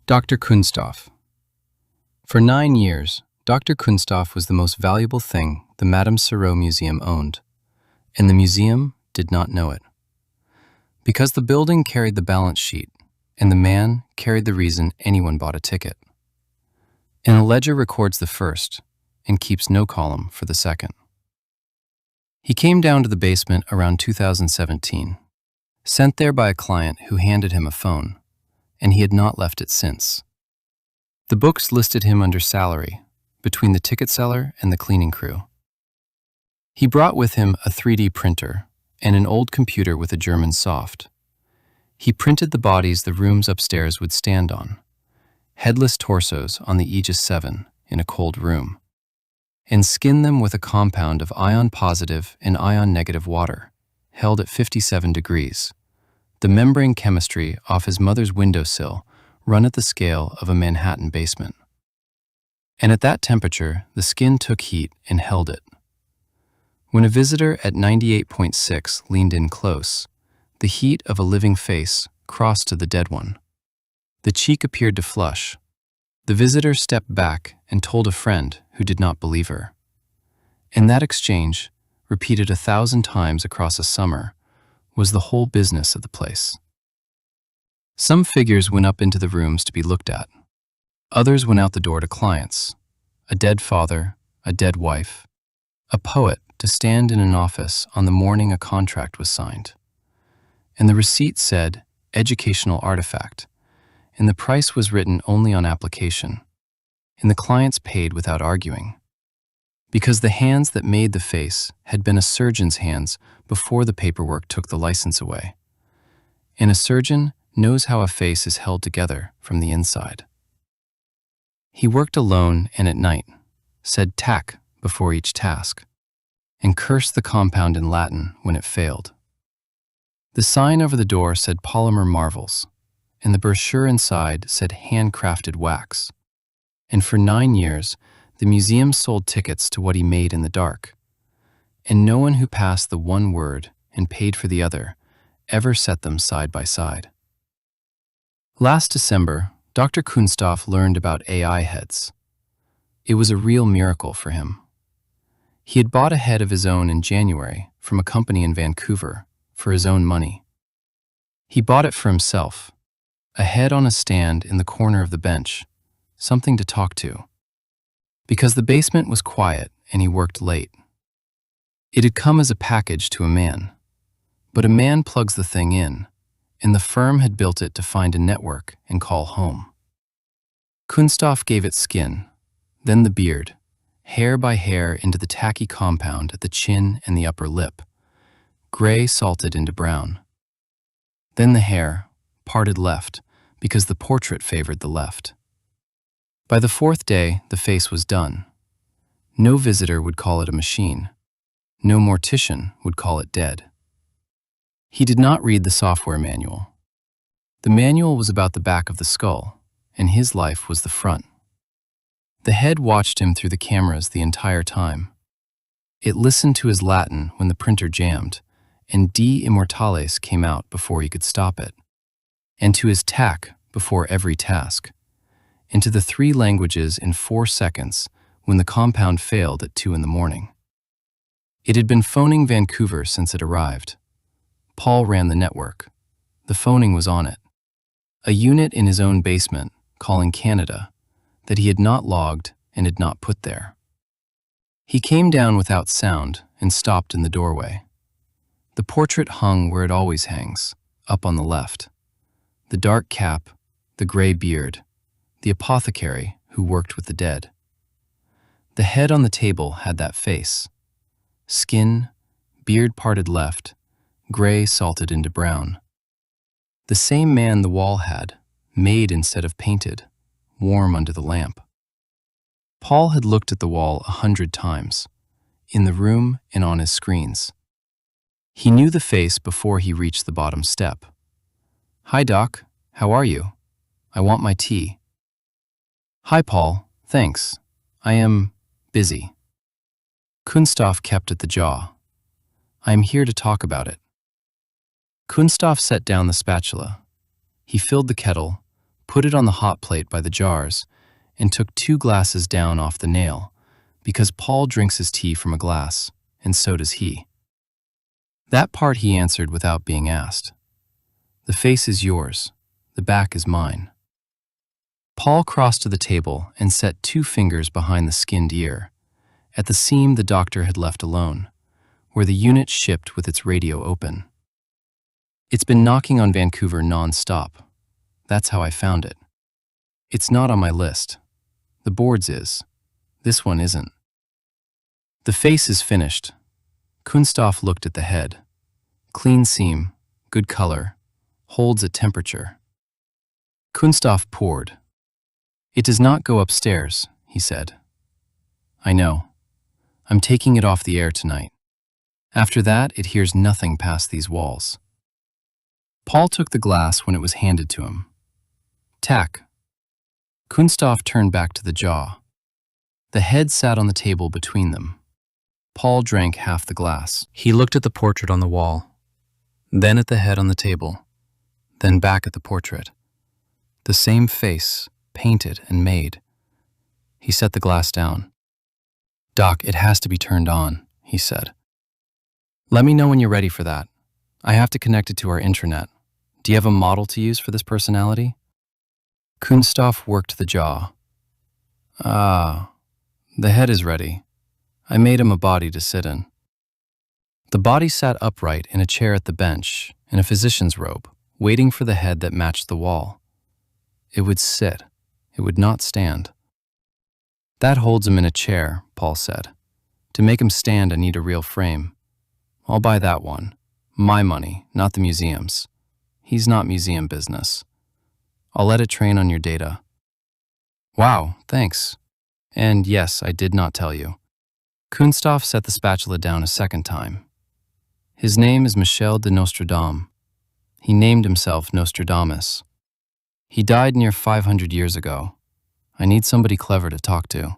Dr. Kunstoff. For 9 years, Dr. Kunstoff was the most valuable thing the Madame Serrault Museum owned, and the museum did not know it. Because the building carried the balance sheet, and the man carried the reason anyone bought a ticket. And a ledger records the first and keeps no column for the second. He came down to the basement around 2017, sent there by a client who handed him a phone, and he had not left it since. The books listed him under salary, between the ticket seller and the cleaning crew. He brought with him a 3D printer and an old computer with a German soft. He printed the bodies the rooms upstairs would stand on, headless torsos on the Aegis 7 in a cold room, and skinned them with a compound of ion-positive and ion-negative water, held at 57 degrees. The membrane chemistry off his mother's windowsill run at the scale of a Manhattan basement. And at that temperature, the skin took heat and held it. When a visitor at 98.6 leaned in close, the heat of a living face crossed to the dead one. The cheek appeared to flush. The visitor stepped back and told a friend who did not believe her. And that exchange, repeated 1,000 times across a summer, was the whole business of the place. Some figures went up into the rooms to be looked at. Others went out the door to clients, a dead father, a dead wife, a poet to stand in an office on the morning a contract was signed. And the receipt said, educational artifact, and the price was written only on application, and the clients paid without arguing. Because the hands that made the face had been a surgeon's hands before the paperwork took the license away. And a surgeon knows how a face is held together from the inside. He worked alone and at night, said tack before each task, and cursed the compound in Latin when it failed. The sign over the door said polymer marvels, and the brochure inside said handcrafted wax. And for 9 years, the museum sold tickets to what he made in the dark, and no one who passed the one word and paid for the other ever set them side by side. Last December, Dr. Kunstoff learned about AI heads. It was a real miracle for him. He had bought a head of his own in January from a company in Vancouver for his own money. He bought it for himself, a head on a stand in the corner of the bench, something to talk to. Because the basement was quiet and he worked late. It had come as a package to a man, but a man plugs the thing in, and the firm had built it to find a network and call home. Kunstoff gave it skin, then the beard, hair by hair into the tacky compound at the chin and the upper lip, gray salted into brown. Then the hair, parted left, because the portrait favored the left. By the 4th day, the face was done. No visitor would call it a machine. No mortician would call it dead. He did not read the software manual. The manual was about the back of the skull, and his life was the front. The head watched him through the cameras the entire time. It listened to his Latin when the printer jammed, and De Immortales came out before he could stop it, and to his tack before every task, and to the 3 languages in 4 seconds when the compound failed at 2 in the morning. It had been phoning Vancouver since it arrived. Paul ran the network. The phoning was on it. A unit in his own basement, calling Canada, that he had not logged and had not put there. He came down without sound and stopped in the doorway. The portrait hung where it always hangs, up on the left. The dark cap, the gray beard, the apothecary who worked with the dead. The head on the table had that face. Skin, beard parted left, gray salted into brown. The same man the wall had, made instead of painted, warm under the lamp. Paul had looked at the wall 100 times, in the room and on his screens. He knew the face before he reached the bottom step. "Hi, Doc. How are you? I want my tea." "Hi, Paul. Thanks. I am busy." Kunstoff kept at the jaw. "I am here to talk about it." Kunstoff set down the spatula. He filled the kettle, put it on the hot plate by the jars, and took 2 glasses down off the nail, because Paul drinks his tea from a glass, and so does he. That part he answered without being asked. The face is yours, the back is mine. Paul crossed to the table and set 2 fingers behind the skinned ear, at the seam the doctor had left alone, where the unit shipped with its radio open. It's been knocking on Vancouver non-stop. That's how I found it. It's not on my list. The board's is. This one isn't. The face is finished. Kunstoff looked at the head. Clean seam, good color, holds at temperature. Kunstoff poured. It does not go upstairs, he said. I know. I'm taking it off the air tonight. After that, it hears nothing past these walls. Paul took the glass when it was handed to him. Tack. Kunstoff turned back to the jaw. The head sat on the table between them. Paul drank half the glass. He looked at the portrait on the wall, then at the head on the table, then back at the portrait. The same face, painted and made. He set the glass down. Doc, it has to be turned on, he said. Let me know when you're ready for that. I have to connect it to our intranet. Do you have a model to use for this personality? Kunstoff worked the jaw. Ah, the head is ready. I made him a body to sit in. The body sat upright in a chair at the bench, in a physician's robe, waiting for the head that matched the wall. It would sit. It would not stand. That holds him in a chair, Paul said. To make him stand, I need a real frame. I'll buy that one. My money, not the museum's. He's not museum business. I'll let it train on your data. Wow, thanks. And yes, I did not tell you. Kunstoff set the spatula down a second time. His name is Head and Nostradamus. He named himself Nostradamus. He died near 500 years ago. I need somebody clever to talk to.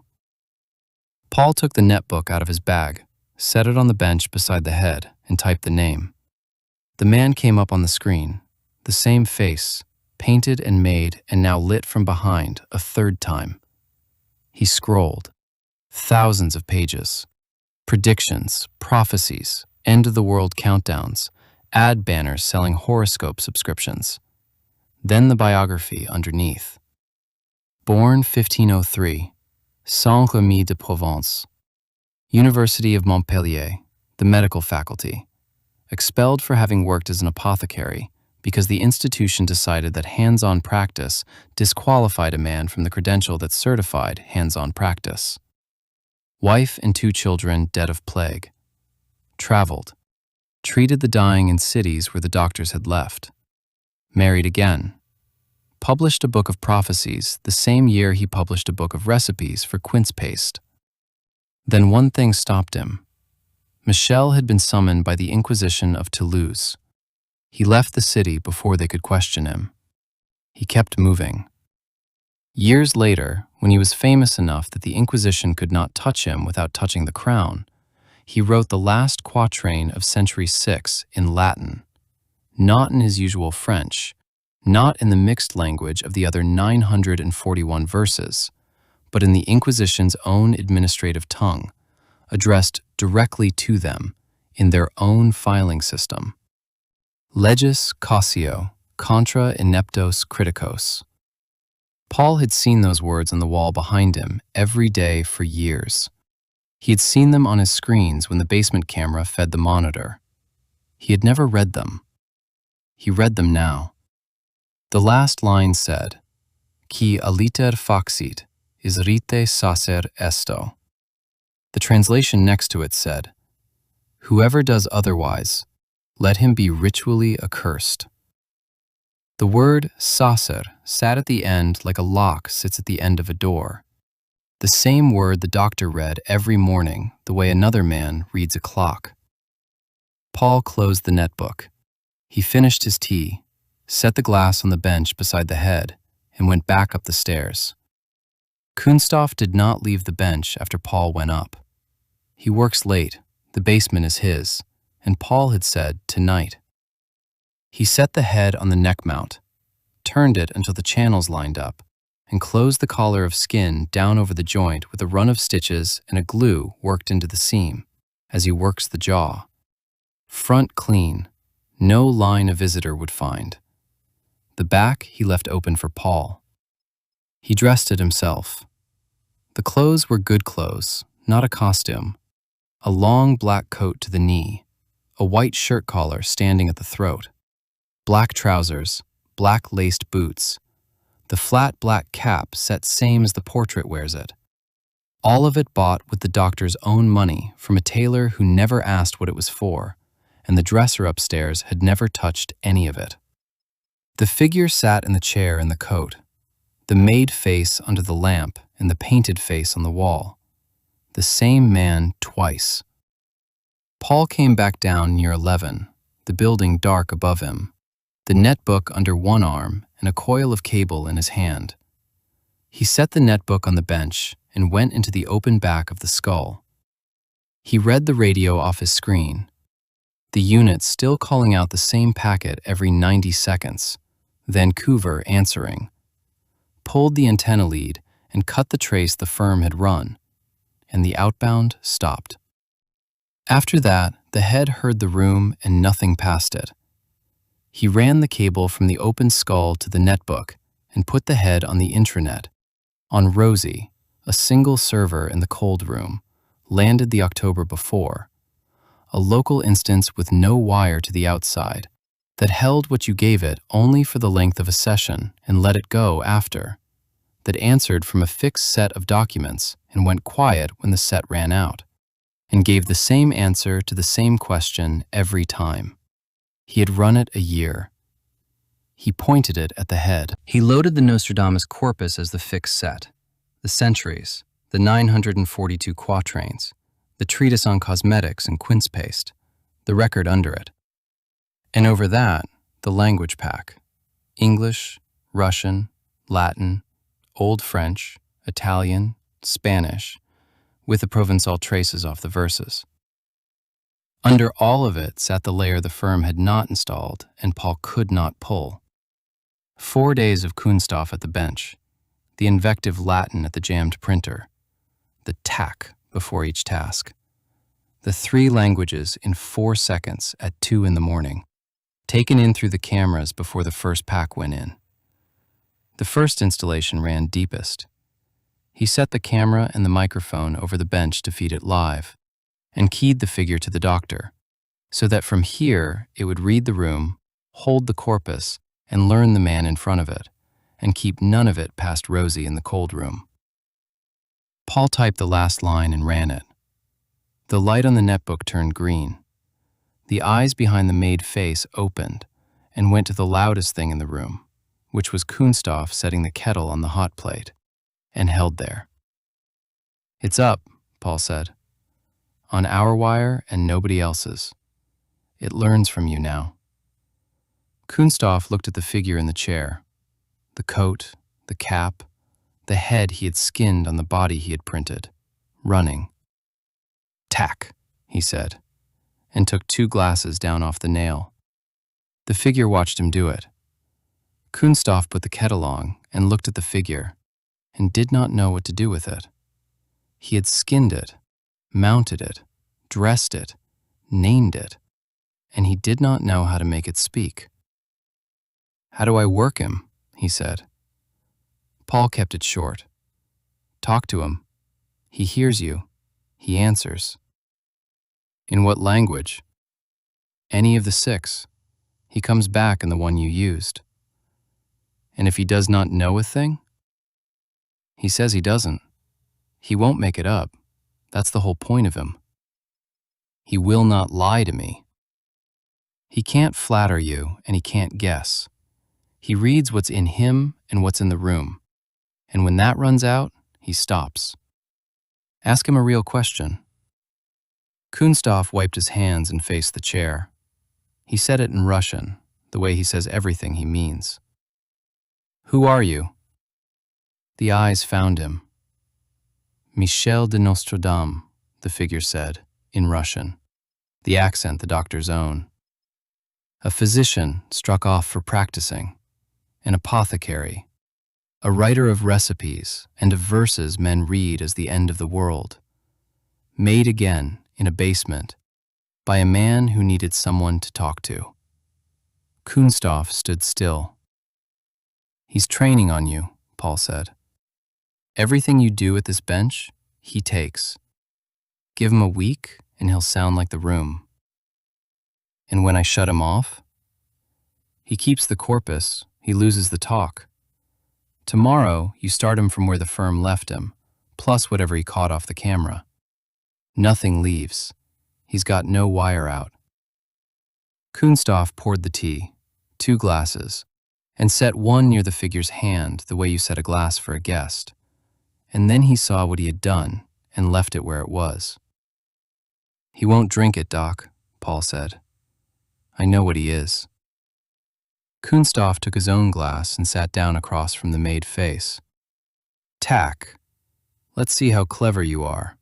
Paul took the netbook out of his bag, set it on the bench beside the head, and typed the name. The man came up on the screen, the same face, painted and made and now lit from behind a third time. He scrolled. Thousands of pages. Predictions, prophecies, end-of-the-world countdowns, ad banners selling horoscope subscriptions. Then the biography underneath. Born 1503, Saint-Remy de Provence. University of Montpellier, the medical faculty. Expelled for having worked as an apothecary because the institution decided that hands-on practice disqualified a man from the credential that certified hands-on practice. Wife and 2 children dead of plague. Traveled. Treated the dying in cities where the doctors had left. Married again. Published a book of prophecies the same year he published a book of recipes for quince paste. Then one thing stopped him. Michel had been summoned by the Inquisition of Toulouse. He left the city before they could question him. He kept moving. Years later, when he was famous enough that the Inquisition could not touch him without touching the crown, he wrote the last quatrain of Century 6 in Latin, not in his usual French, not in the mixed language of the other 941 verses, but in the Inquisition's own administrative tongue, addressed directly to them in their own filing system. Legis causio contra ineptos criticos. Paul had seen those words on the wall behind him every day for years. He had seen them on his screens when the basement camera fed the monitor. He had never read them. He read them now. The last line said, Qui aliter faxit, is rite sacer esto. The translation next to it said, Whoever does otherwise, let him be ritually accursed. The word sacer sat at the end like a lock sits at the end of a door. The same word the doctor read every morning the way another man reads a clock. Paul closed the netbook. He finished his tea, set the glass on the bench beside the head, and went back up the stairs. Kunstoff did not leave the bench after Paul went up. He works late, the basement is his, and Paul had said tonight. He set the head on the neck mount. turned it until the channels lined up, and closed the collar of skin down over the joint with a run of stitches and a glue worked into the seam, as he works the jaw. Front clean, no line a visitor would find. The back he left open for Paul. He dressed it himself. The clothes were good clothes, not a costume. A long black coat to the knee, a white shirt collar standing at the throat, black trousers, black laced boots, the flat black cap set same as the portrait wears it. All of it bought with the doctor's own money from a tailor who never asked what it was for, and the dresser upstairs had never touched any of it. The figure sat in the chair in the coat, the made face under the lamp and the painted face on the wall. The same man twice. Paul came back down near 11, the building dark above him, the netbook under one arm and a coil of cable in his hand. He set the netbook on the bench and went into the open back of the skull. He read the radio off his screen, the unit still calling out the same packet every 90 seconds, Vancouver answering, pulled the antenna lead and cut the trace the firm had run, and the outbound stopped. After that, the head heard the room and nothing past it. He ran the cable from the open skull to the netbook and put the head on the intranet. On Rosie, a single server in the cold room, landed the October before, a local instance with no wire to the outside that held what you gave it only for the length of a session and let it go after, that answered from a fixed set of documents and went quiet when the set ran out, and gave the same answer to the same question every time. He had run it a year. He pointed it at the head. He loaded the Nostradamus corpus as the fixed set, the centuries, the 942 quatrains, the treatise on cosmetics and quince paste, the record under it. And over that, the language pack, English, Russian, Latin, Old French, Italian, Spanish, with the Provençal traces off the verses. Under all of it sat the layer the firm had not installed and Paul could not pull. 4 days of Kunstoff at the bench, the invective Latin at the jammed printer, the tack before each task, the 3 languages in 4 seconds at 2 in the morning, taken in through the cameras before the first pack went in. The first installation ran deepest. He set the camera and the microphone over the bench to feed it live, and keyed the figure to the doctor, so that from here it would read the room, hold the corpus, and learn the man in front of it, and keep none of it past Rosie in the cold room. Paul typed the last line and ran it. The light on the netbook turned green. The eyes behind the made face opened and went to the loudest thing in the room, which was Kunstoff setting the kettle on the hot plate, and held there. "It's up," Paul said. "On our wire and nobody else's. It learns from you now." Kunstoff looked at the figure in the chair, the coat, the cap, the head he had skinned on the body he had printed, running. "Tack," he said, and took 2 glasses down off the nail. The figure watched him do it. Kunstoff put the kettle on and looked at the figure, and did not know what to do with it. He had skinned it, mounted it, dressed it, named it, and he did not know how to make it speak. "How do I work him?" he said. Paul kept it short. "Talk to him. He hears you. He answers." "In what language?" "Any of the 6. He comes back in the one you used." "And if he does not know a thing?" "He says he doesn't. He won't make it up. That's the whole point of him. He will not lie to me. He can't flatter you and he can't guess. He reads what's in him and what's in the room. And when that runs out, he stops. Ask him a real question." Kunstoff wiped his hands and faced the chair. He said it in Russian, the way he says everything he means. "Who are you?" The eyes found him. "Michel de Nostradamus," the figure said, in Russian, the accent the doctor's own. "A physician struck off for practicing. an apothecary, a writer of recipes and of verses men read as the end of the world, made again in a basement by a man who needed someone to talk to. Kunstoff stood still. "He's training on you," Paul said. "Everything you do at this bench, he takes. Give him a week and he'll sound like the room. And when I shut him off, he keeps the corpus, he loses the talk. Tomorrow, you start him from where the firm left him, plus whatever he caught off the camera. Nothing leaves. He's got no wire out." Kunstoff poured the tea, 2 glasses, and set one near the figure's hand the way you set a glass for a guest. And then he saw what he had done and left it where it was. "He won't drink it, Doc," Paul said. "I know what he is." Kunstoff took his own glass and sat down across from the maid face. "Tack. Let's see how clever you are."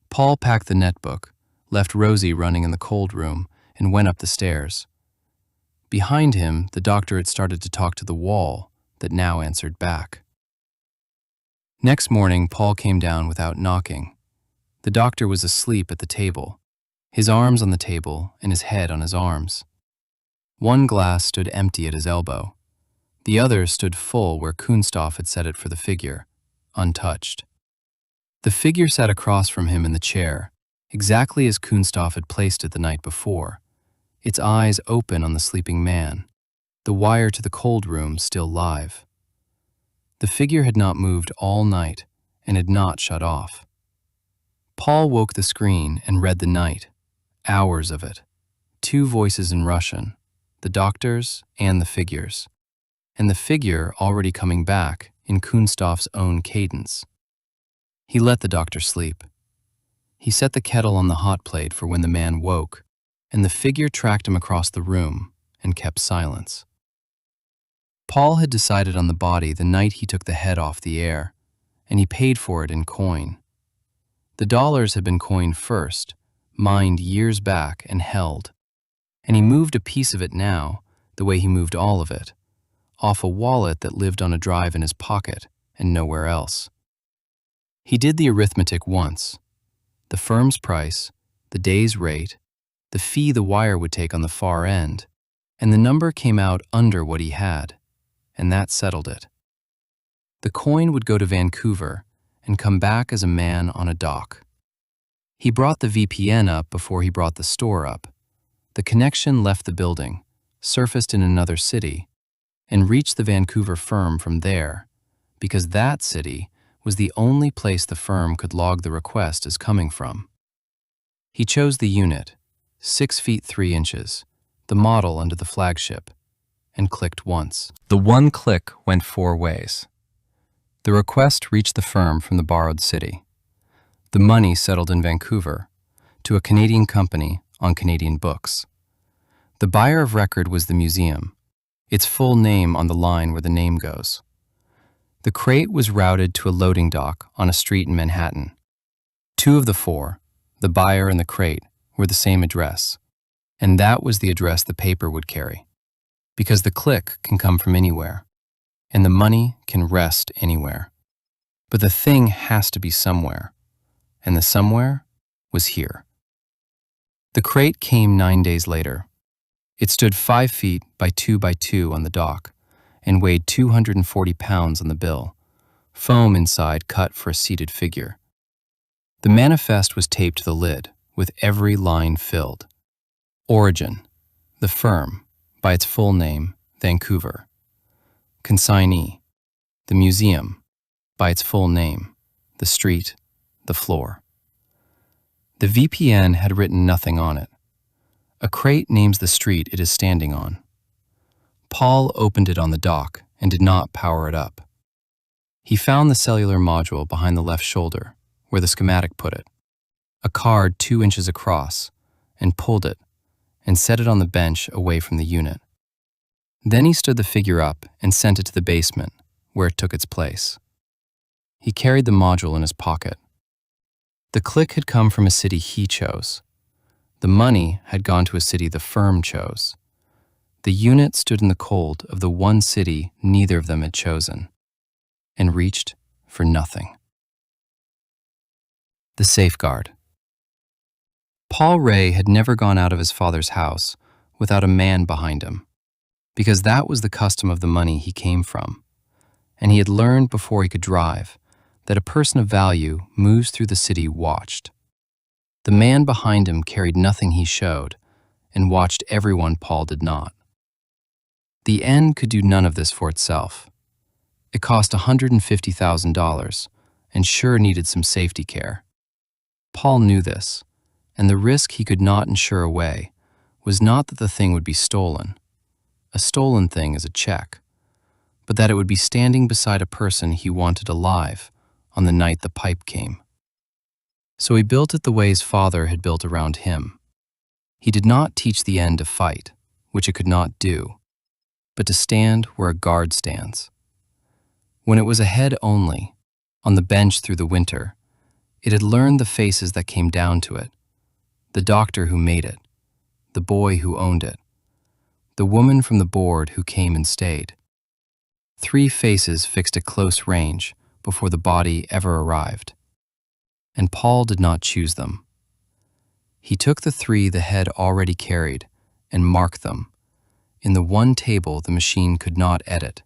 Paul packed the netbook, left Rosie running in the cold room, and went up the stairs. Behind him, the doctor had started to talk to the wall that now answered back. Next morning, Paul came down without knocking. The doctor was asleep at the table, his arms on the table and his head on his arms. One glass stood empty at his elbow. The other stood full where Kunstoff had set it for the figure, untouched. The figure sat across from him in the chair, exactly as Kunstoff had placed it the night before, its eyes open on the sleeping man, the wire to the cold room still live. The figure had not moved all night and had not shut off. Paul woke the screen and read the night, hours of it, 2 voices in Russian, the doctor's and the figure's, and the figure already coming back in Kunstoff's own cadence. He let the doctor sleep. He set the kettle on the hot plate for when the man woke, and the figure tracked him across the room and kept silence. Paul had decided on the body the night he took the head off the air, and he paid for it in coin. The dollars had been coined first, mined years back and held, and he moved a piece of it now, the way he moved all of it, off a wallet that lived on a drive in his pocket and nowhere else. He did the arithmetic once: the firm's price, the day's rate, the fee the wire would take on the far end, and the number came out under what he had, and that settled it. The coin would go to Vancouver and come back as a man on a dock. He brought the VPN up before he brought the store up. The connection left the building, surfaced in another city, and reached the Vancouver firm from there, because that city was the only place the firm could log the request as coming from. He chose the unit, 6 feet 3 inches, the model under the flagship, and clicked once. The one click went 4 ways. The request reached the firm from the borrowed city. The money settled in Vancouver, to a Canadian company on Canadian books. The buyer of record was the museum, its full name on the line where the name goes. The crate was routed to a loading dock on a street in Manhattan. 2 of the 4, the buyer and the crate, were the same address, and that was the address the paper would carry, because the click can come from anywhere, and the money can rest anywhere. But the thing has to be somewhere, and the somewhere was here. The crate came 9 days later. It stood 5 feet by 2 by 2 on the dock and weighed 240 pounds on the bill, foam inside cut for a seated figure. The manifest was taped to the lid, with every line filled. Origin, the firm, by its full name, Vancouver. Consignee, the museum, by its full name, the street, the floor. The VPN had written nothing on it. A crate names the street it is standing on. Paul opened it on the dock and did not power it up. He found the cellular module behind the left shoulder, where the schematic put it, a card 2 inches across, and pulled it and set it on the bench away from the unit. Then he stood the figure up and sent it to the basement, where it took its place. He carried the module in his pocket. The click had come from a city he chose. The money had gone to a city the firm chose. The unit stood in the cold of the one city neither of them had chosen, and reached for nothing. The safeguard. Paul Ray had never gone out of his father's house without a man behind him, because that was the custom of the money he came from, and he had learned before he could drive that a person of value moves through the city watched. The man behind him carried nothing he showed, and watched everyone Paul did not. The N could do none of this for itself. It cost $150,000 and sure needed some safety care. Paul knew this, and the risk he could not insure away was not that the thing would be stolen. A stolen thing is a check, but that it would be standing beside a person he wanted alive on the night the pipe came. So he built it the way his father had built around him. He did not teach the N to fight, which it could not do, but to stand where a guard stands. When it was a head only, on the bench through the winter, it had learned the faces that came down to it, the doctor who made it, the boy who owned it, the woman from the board who came and stayed. 3 faces fixed at close range before the body ever arrived. And Paul did not choose them. He took the 3 the head already carried and marked them, in the one table the machine could not edit,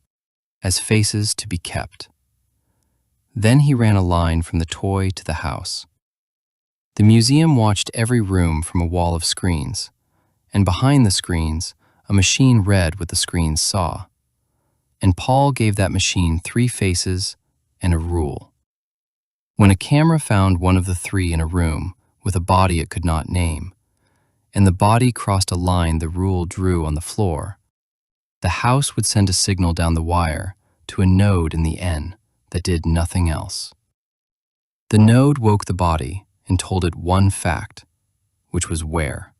as faces to be kept. Then he ran a line from the toy to the house. The museum watched every room from a wall of screens, and behind the screens, a machine read what the screens saw. And Paul gave that machine 3 faces and a rule. When a camera found one of the 3 in a room with a body it could not name, and the body crossed a line the rule drew on the floor, the house would send a signal down the wire to a node in the N that did nothing else. The node woke the body and told it one fact, which was where.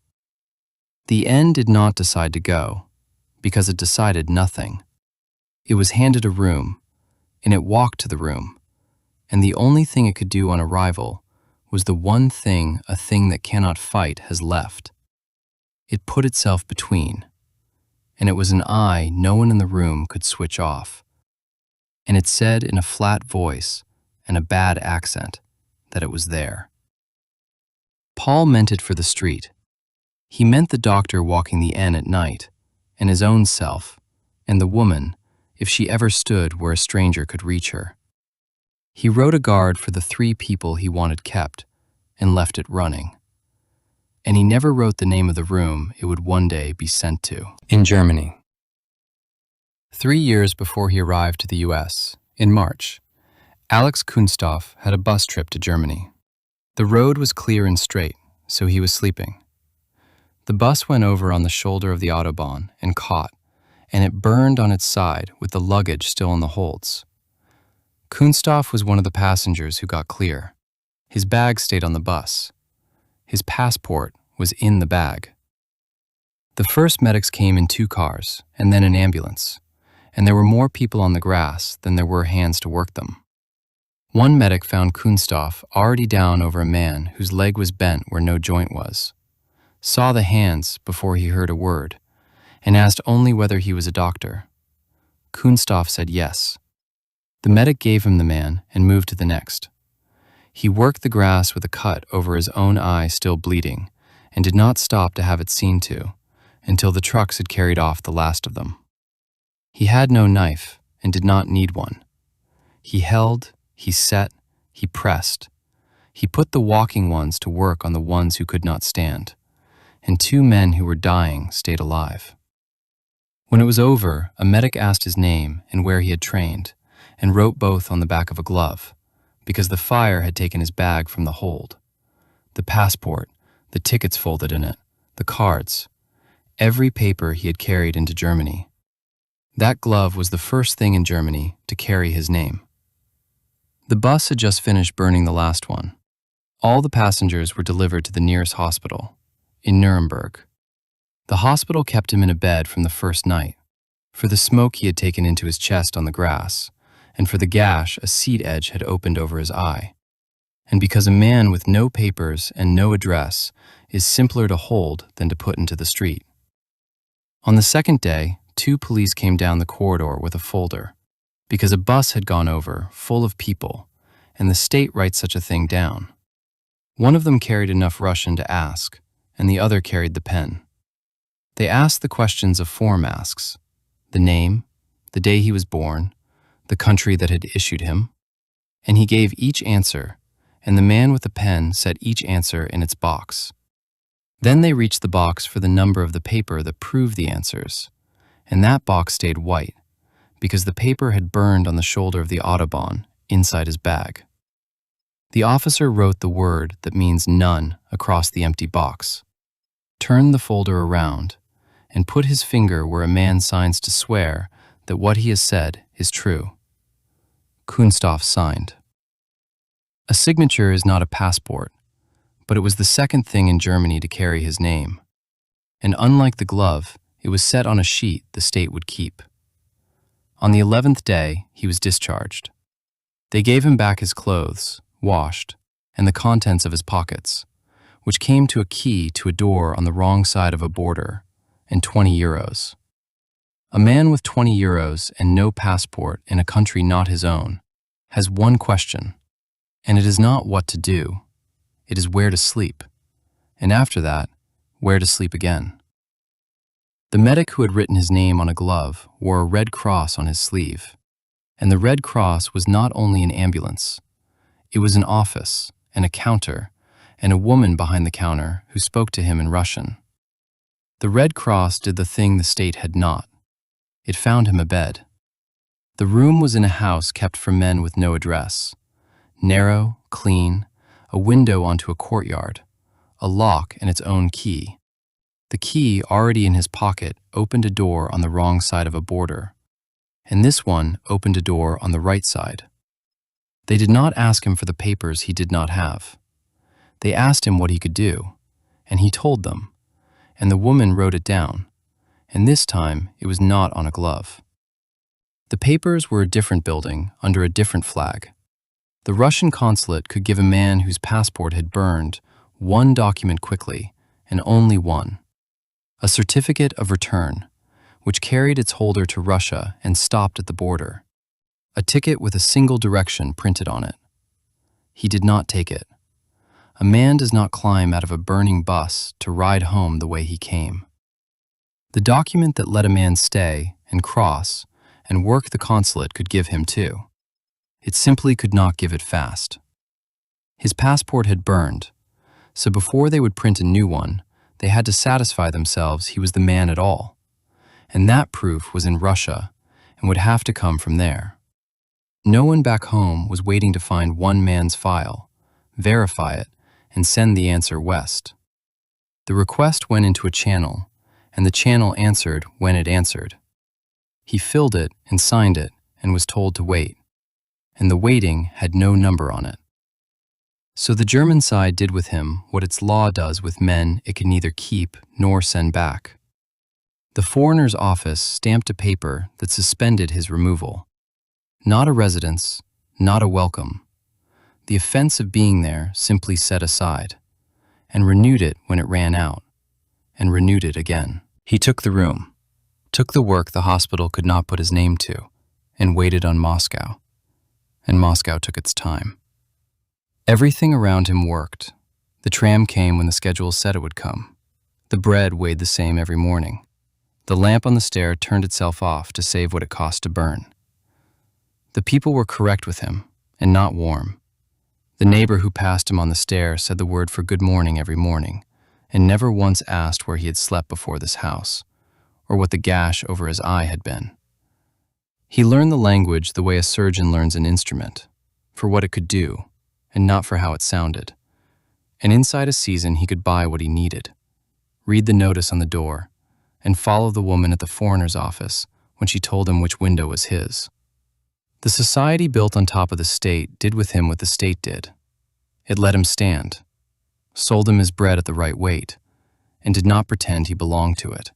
The N did not decide to go, because it decided nothing. It was handed a room, and it walked to the room, and the only thing it could do on arrival was the one thing a thing that cannot fight has left. It put itself between, and it was an eye no one in the room could switch off. And it said in a flat voice and a bad accent that it was there. Paul meant it for the street. He meant the doctor walking the N at night, and his own self, and the woman, if she ever stood where a stranger could reach her. He wrote a guard for the 3 people he wanted kept, and left it running. And he never wrote the name of the room it would one day be sent to. In Germany. 3 years before he arrived to the U.S., in March, Alex Kunstoff had a bus trip to Germany. The road was clear and straight, so he was sleeping. The bus went over on the shoulder of the Autobahn and caught, and it burned on its side with the luggage still in the holds. Kunstoff was one of the passengers who got clear. His bag stayed on the bus. His passport was in the bag. The first medics came in 2 cars, and then an ambulance, and there were more people on the grass than there were hands to work them. One medic found Kunstoff already down over a man whose leg was bent where no joint was, saw the hands before he heard a word, and asked only whether he was a doctor. Kunstoff said yes. The medic gave him the man and moved to the next. He worked the grass with a cut over his own eye still bleeding, and did not stop to have it seen to, until the trucks had carried off the last of them. He had no knife and did not need one. He held, he set, he pressed. He put the walking ones to work on the ones who could not stand, and 2 men who were dying stayed alive. When it was over, a medic asked his name and where he had trained, and wrote both on the back of a glove, because the fire had taken his bag from the hold. The passport, the tickets folded in it, the cards, every paper he had carried into Germany. That glove was the first thing in Germany to carry his name. The bus had just finished burning the last one. All the passengers were delivered to the nearest hospital, in Nuremberg. The hospital kept him in a bed from the first night, for the smoke he had taken into his chest on the grass, and for the gash a seat edge had opened over his eye, and because a man with no papers and no address is simpler to hold than to put into the street. On the second day, 2 police came down the corridor with a folder, because a bus had gone over full of people, and the state writes such a thing down. One of them carried enough Russian to ask, and the other carried the pen. They asked the questions of 4 masks: the name, the day he was born, the country that had issued him, and he gave each answer, and the man with the pen set each answer in its box. Then they reached the box for the number of the paper that proved the answers, and that box stayed white, because the paper had burned on the shoulder of the Autobahn inside his bag. The officer wrote the word that means none across the empty box, turned the folder around, and put his finger where a man signs to swear that what he has said is true. Kunstoff signed. A signature is not a passport, but it was the second thing in Germany to carry his name. And unlike the glove, it was set on a sheet the state would keep. On the 11th day, he was discharged. They gave him back his clothes, washed, and the contents of his pockets, which came to a key to a door on the wrong side of a border, and 20 euros. A man with 20 euros and no passport in a country not his own has one question, and it is not what to do, it is where to sleep, and after that, where to sleep again. The medic who had written his name on a glove wore a red cross on his sleeve, and the red cross was not only an ambulance, it was an office and a counter and a woman behind the counter who spoke to him in Russian. The Red Cross did the thing the state had not. It found him a bed. The room was in a house kept for men with no address. Narrow, clean, a window onto a courtyard, a lock and its own key. The key, already in his pocket, opened a door on the wrong side of a border, and this one opened a door on the right side. They did not ask him for the papers he did not have. They asked him what he could do, and he told them, and the woman wrote it down, and this time it was not on a glove. The papers were a different building under a different flag. The Russian consulate could give a man whose passport had burned one document quickly, and only one: a certificate of return, which carried its holder to Russia and stopped at the border. A ticket with a single direction printed on it. He did not take it. A man does not climb out of a burning bus to ride home the way he came. The document that let a man stay and cross and work the consulate could give him too. It simply could not give it fast. His passport had burned, so before they would print a new one, they had to satisfy themselves he was the man at all, and that proof was in Russia and would have to come from there. No one back home was waiting to find one man's file, verify it, and send the answer west. The request went into a channel, and the channel answered when it answered. He filled it and signed it and was told to wait, and the waiting had no number on it. So the German side did with him what its law does with men it can neither keep nor send back. The foreigner's office stamped a paper that suspended his removal. Not a residence, not a welcome. The offense of being there simply set aside, and renewed it when it ran out, and renewed it again. He took the room, took the work the hospital could not put his name to, and waited on Moscow. And Moscow took its time. Everything around him worked. The tram came when the schedule said it would come. The bread weighed the same every morning. The lamp on the stair turned itself off to save what it cost to burn. The people were correct with him, and not warm. The neighbor who passed him on the stair said the word for good morning every morning, and never once asked where he had slept before this house, or what the gash over his eye had been. He learned the language the way a surgeon learns an instrument, for what it could do, and not for how it sounded. And inside a season he could buy what he needed, read the notice on the door, and follow the woman at the foreigner's office when she told him which window was his. The society built on top of the state did with him what the state did. It let him stand, sold him his bread at the right weight, and did not pretend he belonged to it.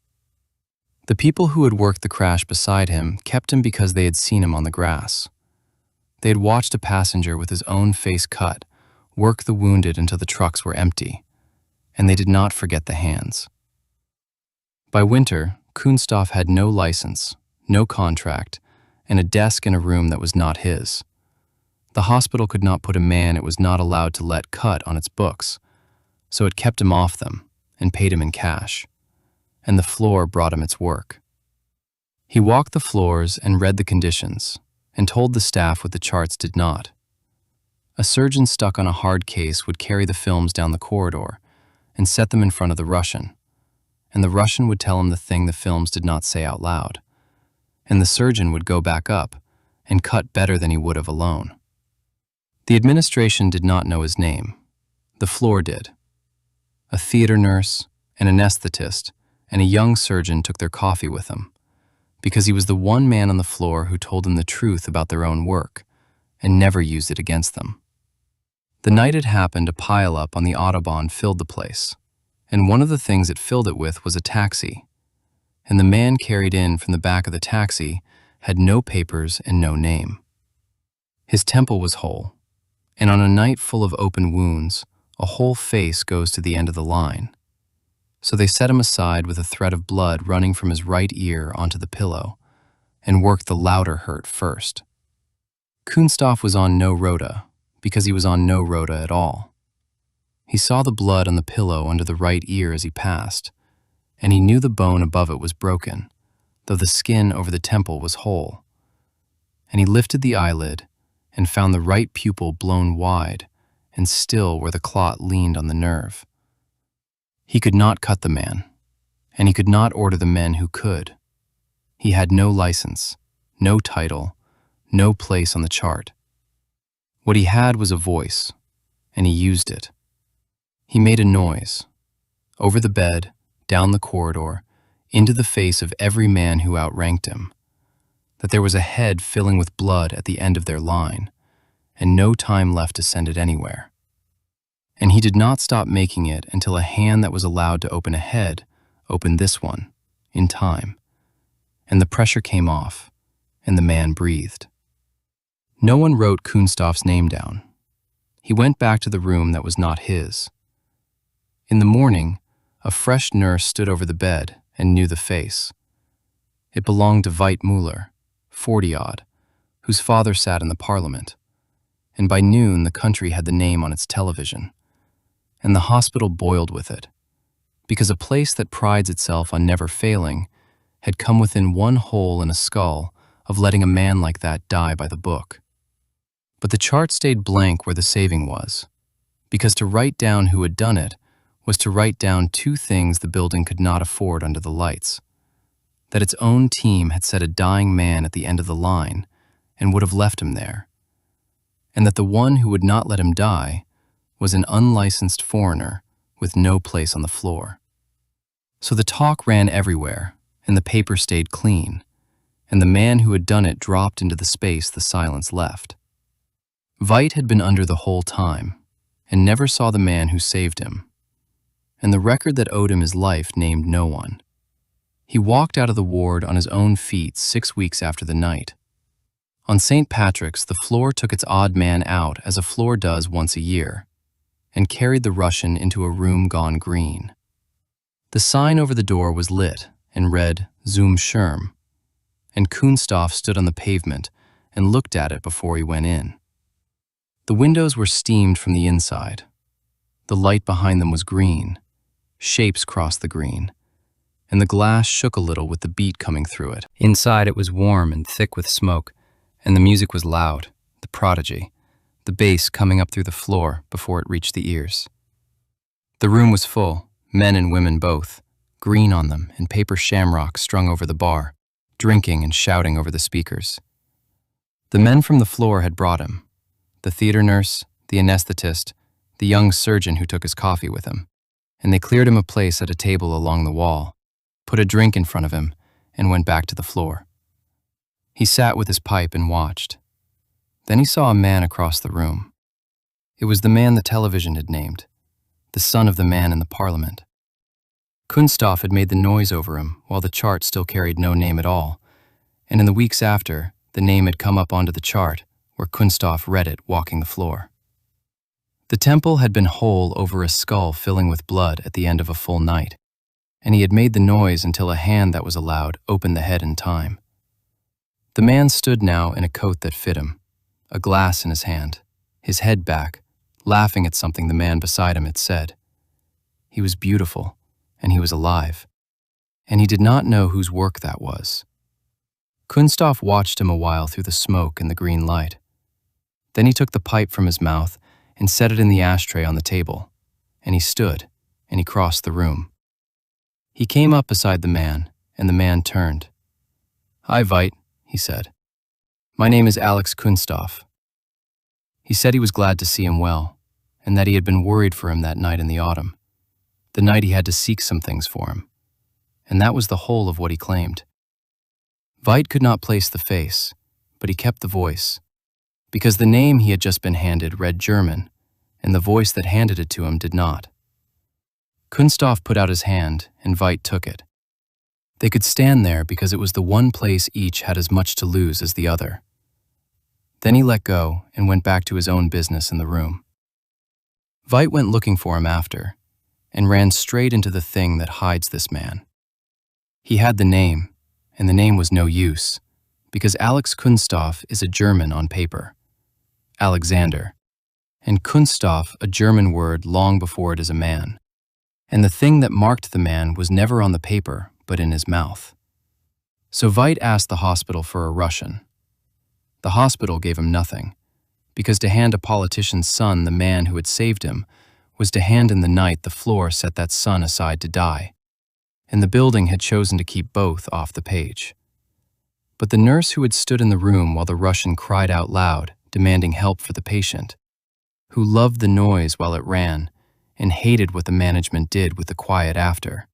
The people who had worked the crash beside him kept him because they had seen him on the grass. They had watched a passenger with his own face cut work the wounded until the trucks were empty, and they did not forget the hands. By winter, Kunstoff had no license, no contract, and a desk in a room that was not his. The hospital could not put a man it was not allowed to let cut on its books, so it kept him off them and paid him in cash, and the floor brought him its work. He walked the floors and read the conditions, and told the staff what the charts did not. A surgeon stuck on a hard case would carry the films down the corridor and set them in front of the Russian, and the Russian would tell him the thing the films did not say out loud, and the surgeon would go back up and cut better than he would have alone. The administration did not know his name. The floor did. A theater nurse, an anesthetist, and a young surgeon took their coffee with him, because he was the one man on the floor who told them the truth about their own work and never used it against them. The night it happened, a pile-up on the Autobahn filled the place, and one of the things it filled it with was a taxi, and the man carried in from the back of the taxi had no papers and no name. His temple was whole, and on a night full of open wounds, a whole face goes to the end of the line. So they set him aside with a thread of blood running from his right ear onto the pillow, and worked the louder hurt first. Kunstoff was on no rota, because he was on no rota at all. He saw the blood on the pillow under the right ear as he passed, and he knew the bone above it was broken, though the skin over the temple was whole. And he lifted the eyelid and found the right pupil blown wide and still where the clot leaned on the nerve. He could not cut the man, and he could not order the men who could. He had no license, no title, no place on the chart. What he had was a voice, and he used it. He made a noise, over the bed, down the corridor, into the face of every man who outranked him, that there was a head filling with blood at the end of their line, and no time left to send it anywhere. And he did not stop making it until a hand that was allowed to open a head opened this one, in time, and the pressure came off, and the man breathed. No one wrote Kunstoff's name down. He went back to the room that was not his. In the morning, a fresh nurse stood over the bed and knew the face. It belonged to Veit Muller, 40-odd, whose father sat in the parliament, and by noon the country had the name on its television, and the hospital boiled with it, because a place that prides itself on never failing had come within one hole in a skull of letting a man like that die by the book. But the chart stayed blank where the saving was, because to write down who had done it was to write down two things the building could not afford under the lights: that its own team had set a dying man at the end of the line and would have left him there, and that the one who would not let him die was an unlicensed foreigner with no place on the floor. So the talk ran everywhere, and the paper stayed clean, and the man who had done it dropped into the space the silence left. Veit had been under the whole time, and never saw the man who saved him, and the record that owed him his life named no one. He walked out of the ward on his own feet 6 weeks after the night. On St. Patrick's, the floor took its odd man out as a floor does once a year, and carried the Russian into a room gone green. The sign over the door was lit and read Zum Schirm, and Kunstoff stood on the pavement and looked at it before he went in. The windows were steamed from the inside. The light behind them was green. Shapes crossed the green, and the glass shook a little with the beat coming through it. Inside it was warm and thick with smoke, and the music was loud, the prodigy, the bass coming up through the floor before it reached the ears. The room was full, men and women both, green on them and paper shamrock strung over the bar, drinking and shouting over the speakers. The men from the floor had brought him: the theater nurse, the anesthetist, the young surgeon who took his coffee with him, and they cleared him a place at a table along the wall, put a drink in front of him, and went back to the floor. He sat with his pipe and watched. Then he saw a man across the room. It was the man the television had named, the son of the man in the parliament. Kunstoff had made the noise over him while the chart still carried no name at all, and in the weeks after, the name had come up onto the chart where Kunstoff read it walking the floor. The temple had been whole over a skull filling with blood at the end of a full night, and he had made the noise until a hand that was allowed opened the head in time. The man stood now in a coat that fit him, a glass in his hand, his head back, laughing at something the man beside him had said. He was beautiful, and he was alive, and he did not know whose work that was. Kunstoff watched him a while through the smoke and the green light. Then he took the pipe from his mouth and set it in the ashtray on the table, and he stood, and he crossed the room. He came up beside the man, and the man turned. "Hi, Veit," he said. "My name is Alex Kunstoff." He said he was glad to see him well, and that he had been worried for him that night in the autumn, the night he had to seek some things for him, and that was the whole of what he claimed. Veit could not place the face, but he kept the voice, because the name he had just been handed read German, and the voice that handed it to him did not. Kunstoff put out his hand, and Veit took it. They could stand there because it was the one place each had as much to lose as the other. Then he let go and went back to his own business in the room. Veit went looking for him after, and ran straight into the thing that hides this man. He had the name, and the name was no use, because Alex Kunstoff is a German on paper, Alexander, and Kunstoff a German word long before it is a man. And the thing that marked the man was never on the paper, but in his mouth. So Veit asked the hospital for a Russian. The hospital gave him nothing, because to hand a politician's son the man who had saved him was to hand in the night the floor set that son aside to die, and the building had chosen to keep both off the page. But the nurse who had stood in the room while the Russian cried out loud, demanding help for the patient, who loved the noise while it ran, and hated what the management did with the quiet after,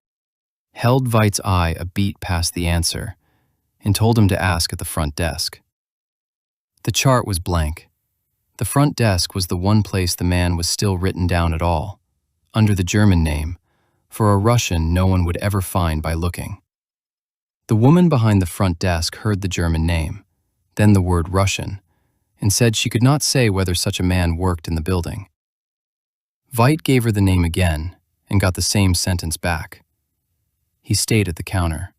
held Veit's eye a beat past the answer and told him to ask at the front desk. The chart was blank. The front desk was the one place the man was still written down at all, under the German name, for a Russian no one would ever find by looking. The woman behind the front desk heard the German name, then the word Russian, and said she could not say whether such a man worked in the building. Veit gave her the name again and got the same sentence back. He stayed at the counter.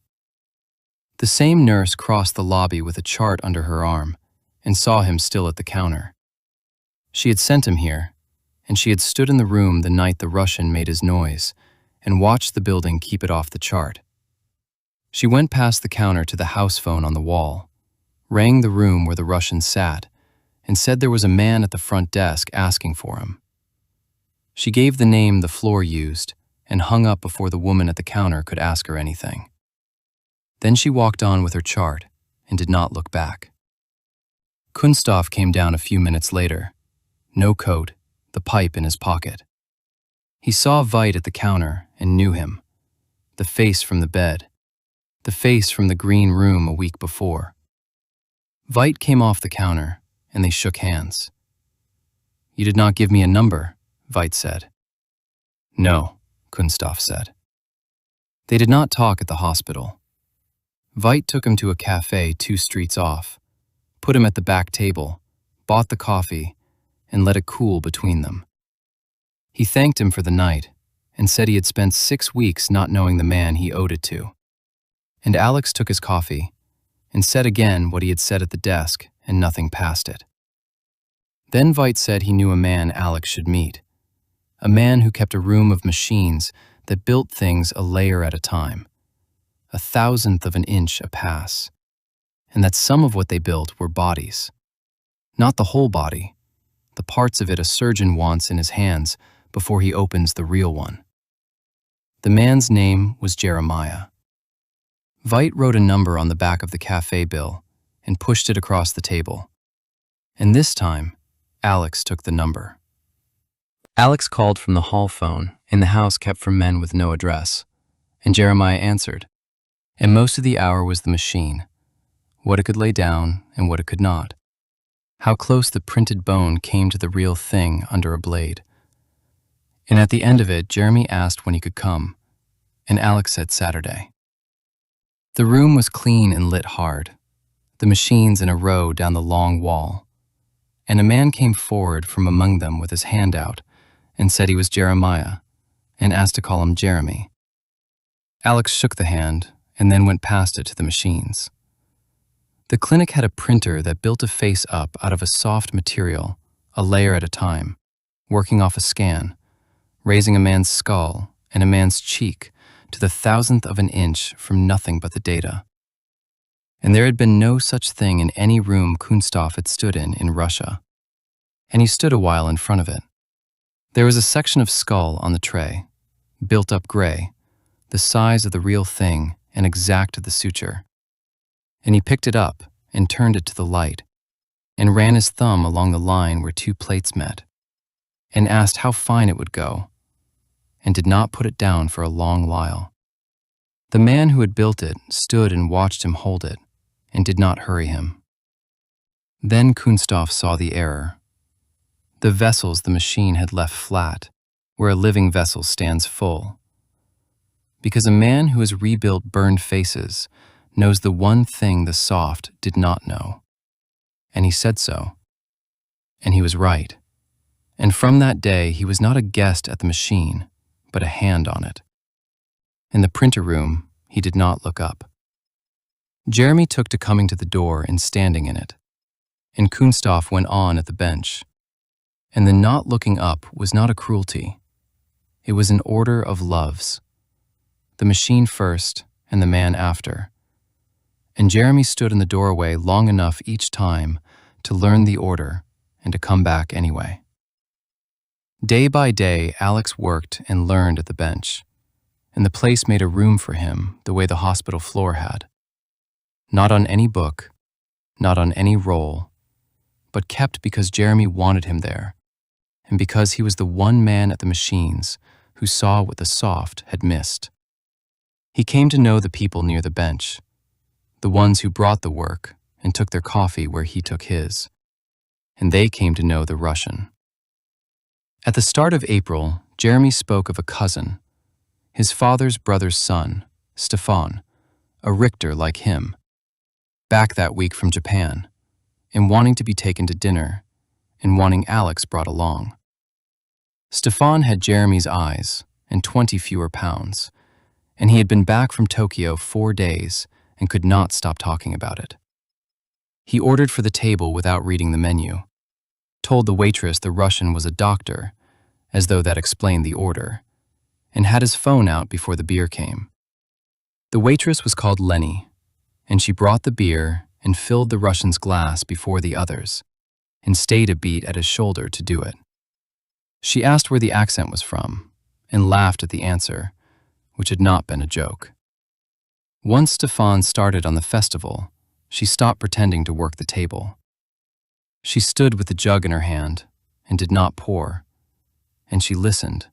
The same nurse crossed the lobby with a chart under her arm and saw him still at the counter. She had sent him here, and she had stood in the room the night the Russian made his noise and watched the building keep it off the chart. She went past the counter to the house phone on the wall, rang the room where the Russian sat, and said there was a man at the front desk asking for him. She gave the name the floor used and hung up before the woman at the counter could ask her anything. Then she walked on with her chart and did not look back. Kunstoff came down a few minutes later, no coat, the pipe in his pocket. He saw Veit at the counter and knew him, the face from the bed, the face from the green room a week before. Veit came off the counter and they shook hands. "You did not give me a number," Veit said. "No," Kunstoff said. They did not talk at the hospital. Veit took him to a cafe 2 streets off, put him at the back table, bought the coffee, and let it cool between them. He thanked him for the night and said he had spent 6 weeks not knowing the man he owed it to. And Alex took his coffee and said again what he had said at the desk and nothing past it. Then Veit said he knew a man Alex should meet, a man who kept a room of machines that built things a layer at a time, 1/1000th of an inch a pass, and that some of what they built were bodies. Not the whole body, the parts of it a surgeon wants in his hands before he opens the real one. The man's name was Jeremiah. Veit wrote a number on the back of the cafe bill and pushed it across the table. And this time, Alex took the number. Alex called from the hall phone in the house kept for men with no address, and Jeremiah answered. And most of the hour was the machine, what it could lay down and what it could not, how close the printed bone came to the real thing under a blade. And at the end of it, Jeremy asked when he could come, and Alex said Saturday. The room was clean and lit hard, the machines in a row down the long wall, and a man came forward from among them with his hand out and said he was Jeremiah, and asked to call him Jeremy. Alex shook the hand and then went past it to the machines. The clinic had a printer that built a face up out of a soft material, a layer at a time, working off a scan, raising a man's skull and a man's cheek to the thousandth of an inch from nothing but the data. And there had been no such thing in any room Kunstoff had stood in Russia. And he stood a while in front of it. There was a section of skull on the tray, built up gray, the size of the real thing and exact to the suture. And he picked it up and turned it to the light and ran his thumb along the line where two plates met and asked how fine it would go and did not put it down for a long while. The man who had built it stood and watched him hold it and did not hurry him. Then Kunstoff saw the error. The vessels the machine had left flat, where a living vessel stands full. Because a man who has rebuilt burned faces knows the one thing the soft did not know. And he said so. And he was right. And from that day, he was not a guest at the machine, but a hand on it. In the printer room, he did not look up. Jeremy took to coming to the door and standing in it. And Kunstoff went on at the bench. And the not looking up was not a cruelty. It was an order of loves. The machine first and the man after. And Jeremy stood in the doorway long enough each time to learn the order and to come back anyway. Day by day, Alex worked and learned at the bench, and the place made a room for him the way the hospital floor had. Not on any book, not on any roll, but kept because Jeremy wanted him there, and because he was the one man at the machines who saw what the soft had missed. He came to know the people near the bench, the ones who brought the work and took their coffee where he took his, and they came to know the Russian. At the start of April, Jeremy spoke of a cousin, his father's brother's son, Stefan, a Richter like him, back that week from Japan, and wanting to be taken to dinner, and wanting Alex brought along. Stefan had Jeremy's eyes and 20 fewer pounds, and he had been back from Tokyo 4 days and could not stop talking about it. He ordered for the table without reading the menu, told the waitress the Russian was a doctor, as though that explained the order, and had his phone out before the beer came. The waitress was called Lenny, and she brought the beer and filled the Russian's glass before the others, and stayed a beat at his shoulder to do it. She asked where the accent was from, and laughed at the answer, which had not been a joke. Once Stefan started on the festival, she stopped pretending to work the table. She stood with the jug in her hand and did not pour, and she listened,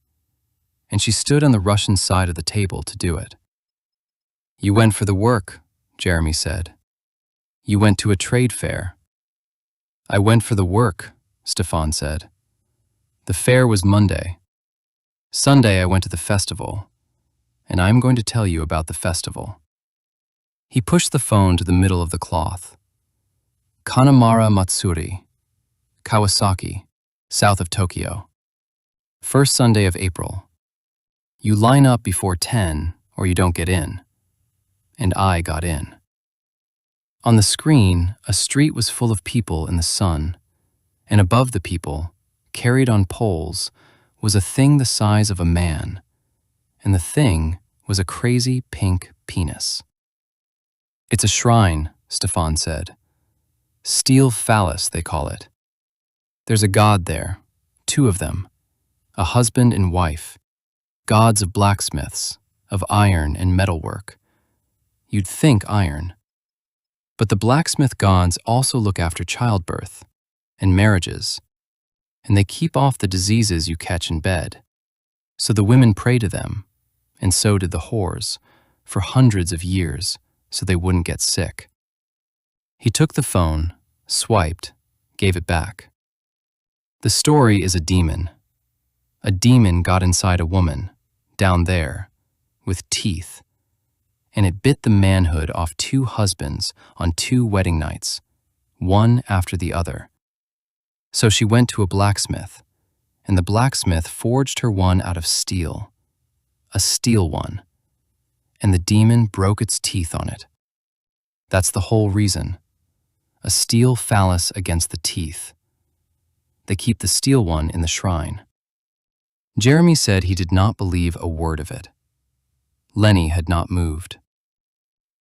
and she stood on the Russian side of the table to do it. "You went for the work," Jeremy said. "You went to a trade fair." "I went for the work," Stefan said. "The fair was Monday. Sunday I went to the festival, and I'm going to tell you about the festival." He pushed the phone to the middle of the cloth. Kanamara Matsuri, Kawasaki, south of Tokyo. First Sunday of April. You line up before 10 or you don't get in. And I got in. On the screen, a street was full of people in the sun, and above the people, carried on poles, was a thing the size of a man, and the thing was a crazy pink penis. "It's a shrine," Stefan said. "Steel phallus, they call it. There's a god there, 2 of them, a husband and wife, gods of blacksmiths, of iron and metalwork. You'd think iron. But the blacksmith gods also look after childbirth and marriages, and they keep off the diseases you catch in bed. So the women pray to them, and so did the whores, for hundreds of years, so they wouldn't get sick." He took the phone, swiped, gave it back. "The story is a demon. A demon got inside a woman, down there, with teeth, and it bit the manhood off 2 husbands on 2 wedding nights, one after the other. So she went to a blacksmith, and the blacksmith forged her one out of steel, a steel one, and the demon broke its teeth on it. That's the whole reason. A steel phallus against the teeth. They keep the steel one in the shrine. Jeremy said he did not believe a word of it. Lenny had not moved.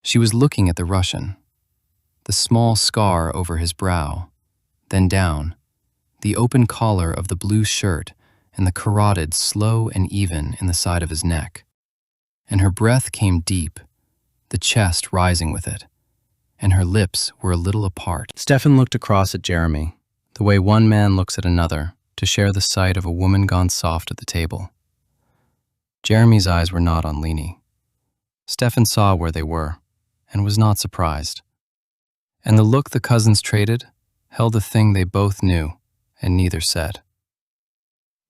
She was looking at the Russian. The small scar over his brow, then down, the open collar of the blue shirt and the carotid slow and even in the side of his neck. And her breath came deep, the chest rising with it, and her lips were a little apart. Stefan looked across at Jeremy, the way one man looks at another, to share the sight of a woman gone soft at the table. Jeremy's eyes were not on Leni. Stefan saw where they were, and was not surprised. And the look the cousins traded held a thing they both knew, and neither said.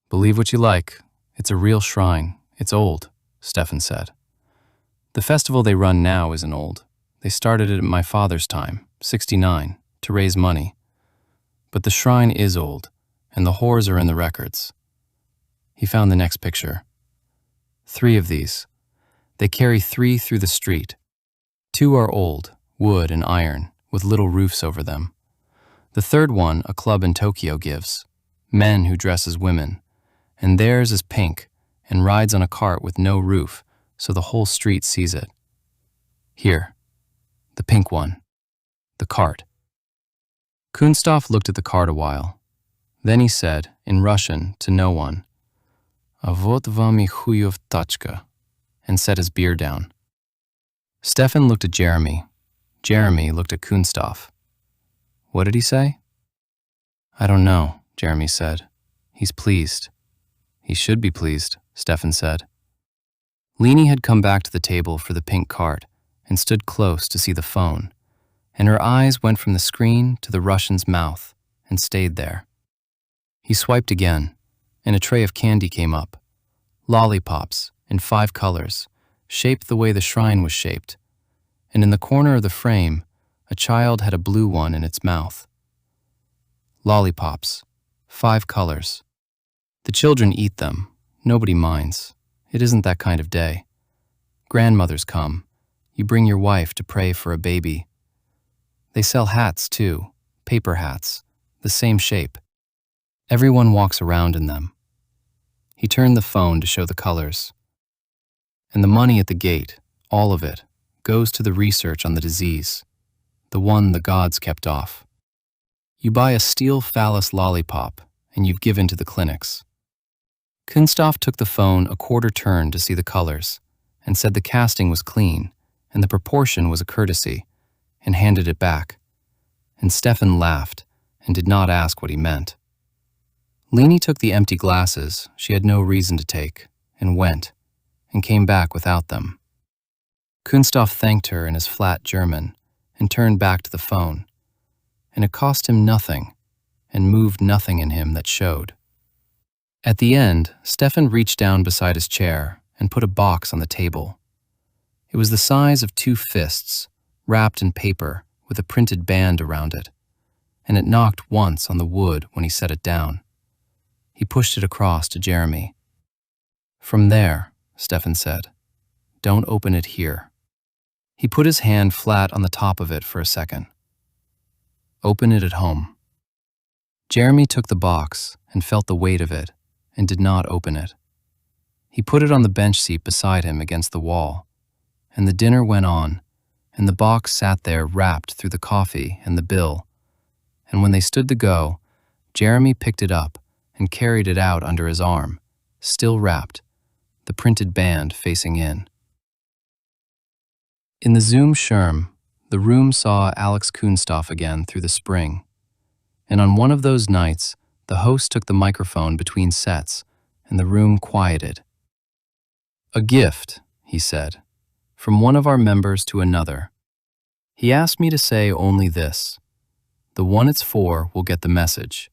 "Believe what you like. It's a real shrine. It's old," Stefan said. "The festival they run now isn't old. They started it at my father's time, 69, to raise money. But the shrine is old, and the whores are in the records." He found the next picture. 3 of these. They carry 3 through the street. 2 are old, wood and iron, with little roofs over them. The 3rd one a club in Tokyo gives, men who dress as women, and theirs is pink and rides on a cart with no roof, so the whole street sees it. Here, the pink one, the cart. Kunstoff looked at the cart a while. Then he said, in Russian, to no one, "A vot vam I huyov tachka," and set his beer down. Stefan looked at Jeremy. Jeremy looked at Kunstoff. What did he say? "I don't know," Jeremy said. "He's pleased." "He should be pleased," Stefan said. Leni had come back to the table for the pink cart and stood close to see the phone, and her eyes went from the screen to the Russian's mouth and stayed there. He swiped again, and a tray of candy came up. Lollipops in 5 colors, shaped the way the shrine was shaped, and in the corner of the frame, a child had a blue one in its mouth. Lollipops, 5 colors. The children eat them. Nobody minds. It isn't that kind of day. Grandmothers come. You bring your wife to pray for a baby. They sell hats, too, paper hats, the same shape. Everyone walks around in them. He turned the phone to show the colors. And the money at the gate, all of it, goes to the research on the disease, the one the gods kept off. You buy a steel phallus lollipop, and you've given to the clinics. Kunstoff took the phone a quarter turn to see the colors, and said the casting was clean, and the proportion was a courtesy, and handed it back. And Stefan laughed, and did not ask what he meant. Leni took the empty glasses she had no reason to take, and went, and came back without them. Kunstoff thanked her in his flat German, and turned back to the phone, and it cost him nothing, and moved nothing in him that showed. At the end, Stefan reached down beside his chair and put a box on the table. It was the size of 2 fists, wrapped in paper with a printed band around it, and it knocked once on the wood when he set it down. He pushed it across to Jeremy. "From there," Stefan said. "Don't open it here." He put his hand flat on the top of it for a second. "Open it at home." Jeremy took the box and felt the weight of it and did not open it. He put it on the bench seat beside him against the wall, and the dinner went on, and the box sat there wrapped through the coffee and the bill, and when they stood to go, Jeremy picked it up and carried it out under his arm, still wrapped, the printed band facing in. In the Zoom Sherm, the room saw Alex Kunstoff again through the spring, and on one of those nights, the host took the microphone between sets, and the room quieted. "A gift," he said, "from one of our members to another. He asked me to say only this: the one it's for will get the message."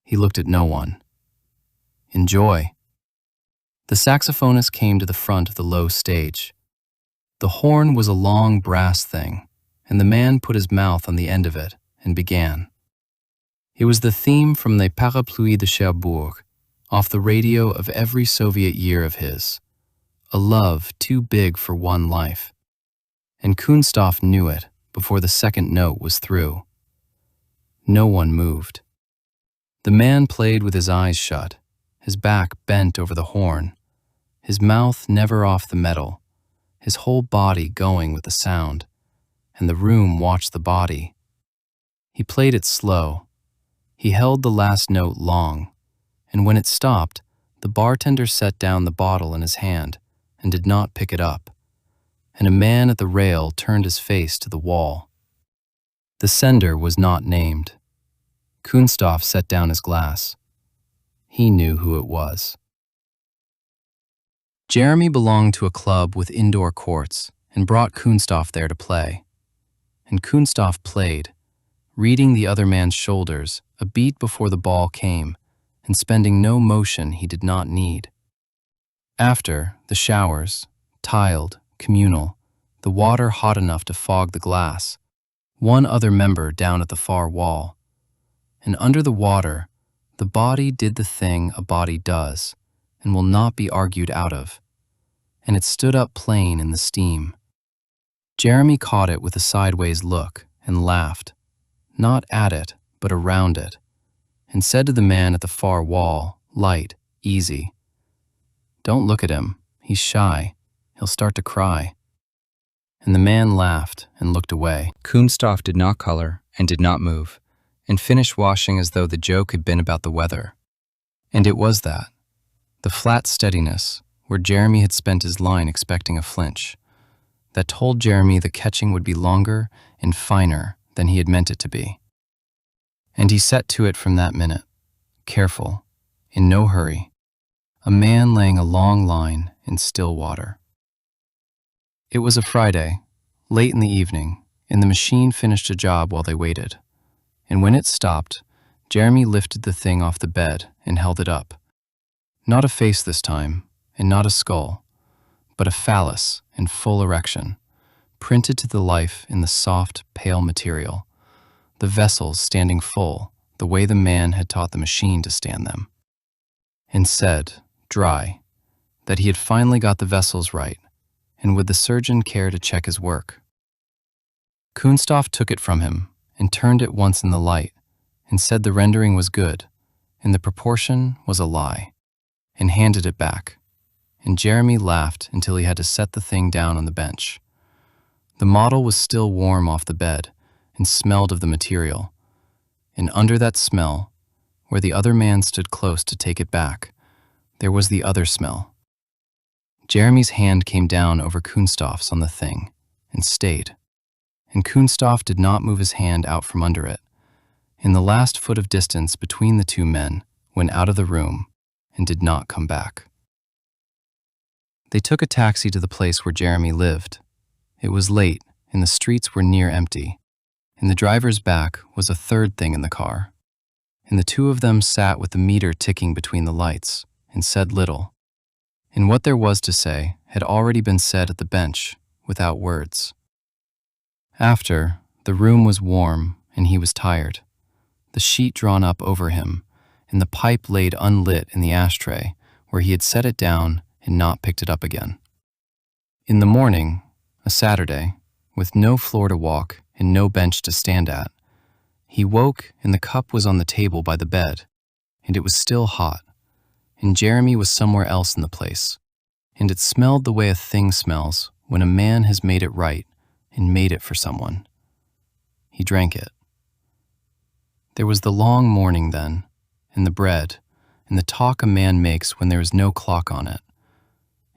He looked at no one. "Enjoy." The saxophonist came to the front of the low stage. The horn was a long brass thing, and the man put his mouth on the end of it and began. It was the theme from Les Parapluies de Cherbourg, off the radio of every Soviet year of his. a love too big for one life. And Kunstoff knew it before the second note was through. No one moved. The man played with his eyes shut, his back bent over the horn, his mouth never off the metal, his whole body going with the sound, and the room watched the body. He played it slow. He held the last note long, and when it stopped, the bartender set down the bottle in his hand and did not pick it up, and a man at the rail turned his face to the wall. The sender was not named. Kunstoff set down his glass. He knew who it was. Jeremy belonged to a club with indoor courts and brought Kunstoff there to play. And Kunstoff played, reading the other man's shoulders a beat before the ball came and spending no motion he did not need. After, the showers, tiled, communal, the water hot enough to fog the glass, one other member down at the far wall. And under the water, the body did the thing a body does and will not be argued out of, and it stood up plain in the steam. Jeremy caught it with a sideways look and laughed, not at it, but around it, and said to the man at the far wall, light, easy, "Don't look at him. He's shy. He'll start to cry." And the man laughed and looked away. Kunstoff did not color and did not move, and finished washing as though the joke had been about the weather. And it was that. The flat steadiness, where Jeremy had spent his line expecting a flinch, that told Jeremy the catching would be longer and finer than he had meant it to be. And he set to it from that minute, careful, in no hurry, a man laying a long line in still water. It was a Friday, late in the evening, and the machine finished a job while they waited. And when it stopped, Jeremy lifted the thing off the bed and held it up. Not a face this time, and not a skull, but a phallus in full erection, printed to the life in the soft, pale material, the vessels standing full, the way the man had taught the machine to stand them, and said, dry, that he had finally got the vessels right, and would the surgeon care to check his work. Kunstoff took it from him and turned it once in the light, and said the rendering was good, and the proportion was a lie, and handed it back, and Jeremy laughed until he had to set the thing down on the bench. The model was still warm off the bed, and smelled of the material, and under that smell, where the other man stood close to take it back, there was the other smell. Jeremy's hand came down over Kunstoff's on the thing, and stayed, and Kunstoff did not move his hand out from under it. In the last foot of distance between the two men, went out of the room, and did not come back. They took a taxi to the place where Jeremy lived. It was late, and the streets were near empty. In the driver's back was a third thing in the car, and the two of them sat with the meter ticking between the lights, and said little. And what there was to say had already been said at the bench, without words. After, the room was warm, and he was tired, the sheet drawn up over him, and the pipe laid unlit in the ashtray, where he had set it down and not picked it up again. In the morning, a Saturday, with no floor to walk and no bench to stand at, he woke and the cup was on the table by the bed, and it was still hot, and Jeremy was somewhere else in the place, and it smelled the way a thing smells when a man has made it right and made it for someone. He drank it. There was the long morning then, and the bread, and the talk a man makes when there is no clock on it,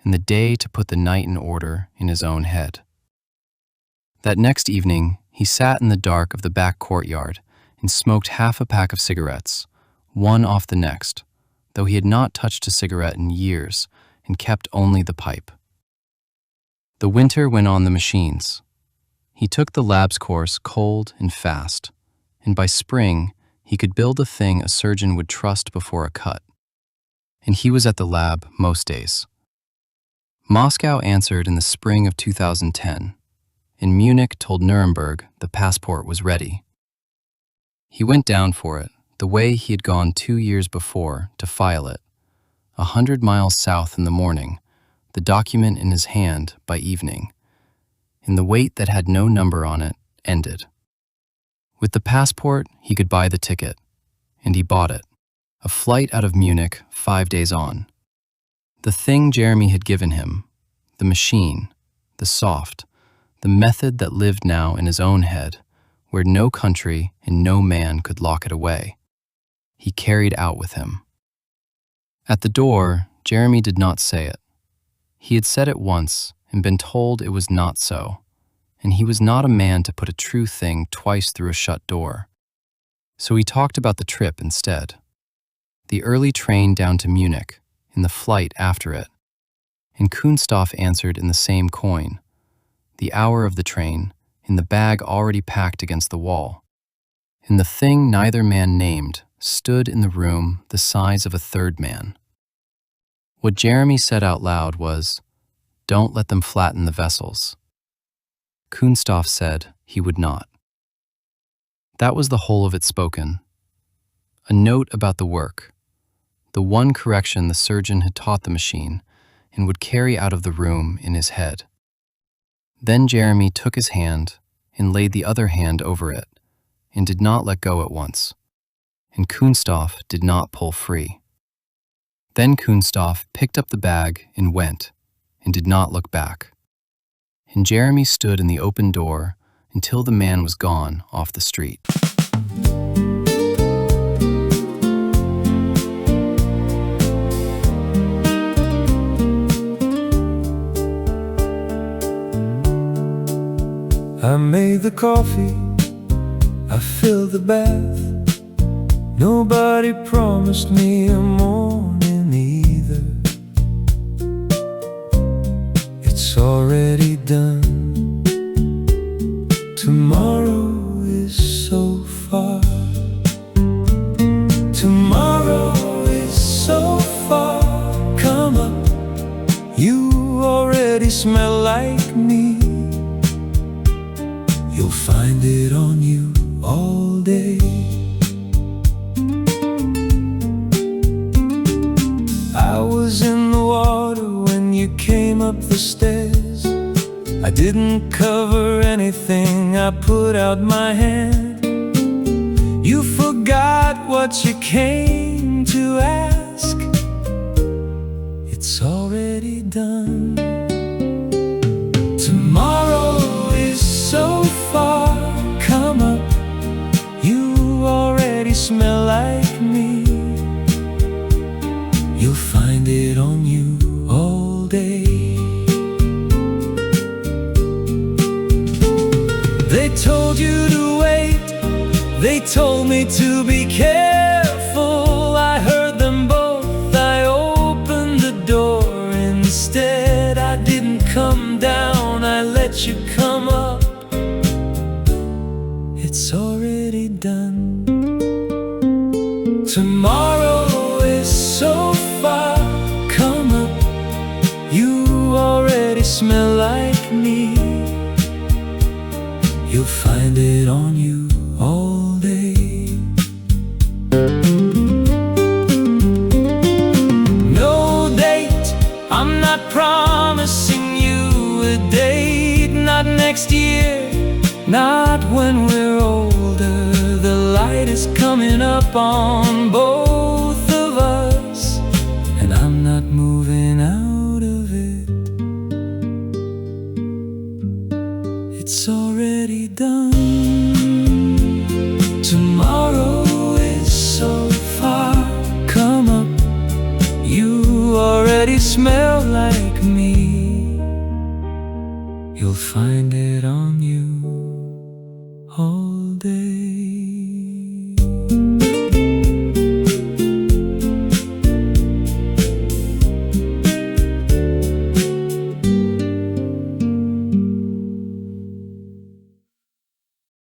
and the day to put the night in order in his own head. That next evening, he sat in the dark of the back courtyard and smoked half a pack of cigarettes, one off the next, though he had not touched a cigarette in years and kept only the pipe. The winter went on the machines. He took the lab's course cold and fast, and by spring, he could build a thing a surgeon would trust before a cut. And he was at the lab most days. Moscow answered in the spring of 2010, and Munich told Nuremberg the passport was ready. He went down for it, the way he had gone 2 years before to file it, 100 miles south in the morning, the document in his hand by evening, and the wait that had no number on it ended. With the passport, he could buy the ticket, and he bought it. A flight out of Munich 5 days on. The thing Jeremy had given him, the machine, the soft, the method that lived now in his own head, where no country and no man could lock it away, he carried out with him. At the door, Jeremy did not say it. He had said it once and been told it was not so, and he was not a man to put a true thing twice through a shut door. So he talked about the trip instead. The early train down to Munich, and the flight after it. And Kunstoff answered in the same coin. The hour of the train, in the bag already packed against the wall. And the thing neither man named stood in the room the size of a third man. What Jeremy said out loud was, "Don't let them flatten the vessels." Kunstoff said he would not. That was the whole of it spoken. A note about the work, the one correction the surgeon had taught the machine and would carry out of the room in his head. Then Jeremy took his hand and laid the other hand over it and did not let go at once, and Kunstoff did not pull free. Then Kunstoff picked up the bag and went, and did not look back. And Jeremy stood in the open door until the man was gone off the street. I made the coffee, I filled the bath. Nobody promised me a morning either. It's already done. Tomorrow is so far. Tomorrow is so far. Come up, you already smell like me. You'll find it on you all day. I was in the water when you came up the stairs. I didn't cover anything, I put out my hand. You forgot what you came to ask. It's already done. Tomorrow is so far. Come up, you already smell like me. You'll find it on you all day. They told you to wait, they told me to be careful. I heard them both, I opened the door instead. I didn't come down, I let you come up. It's already done. Tomorrow is so far. Come up, you already smell like me. You'll find it on you all day. No date, I'm not promising you a date. Not next year, not when we're older. The light is coming up on both of us, and I'm not moving out of it. It's already done. Tomorrow is so far. Come up, you already smell like me. You'll find it on you all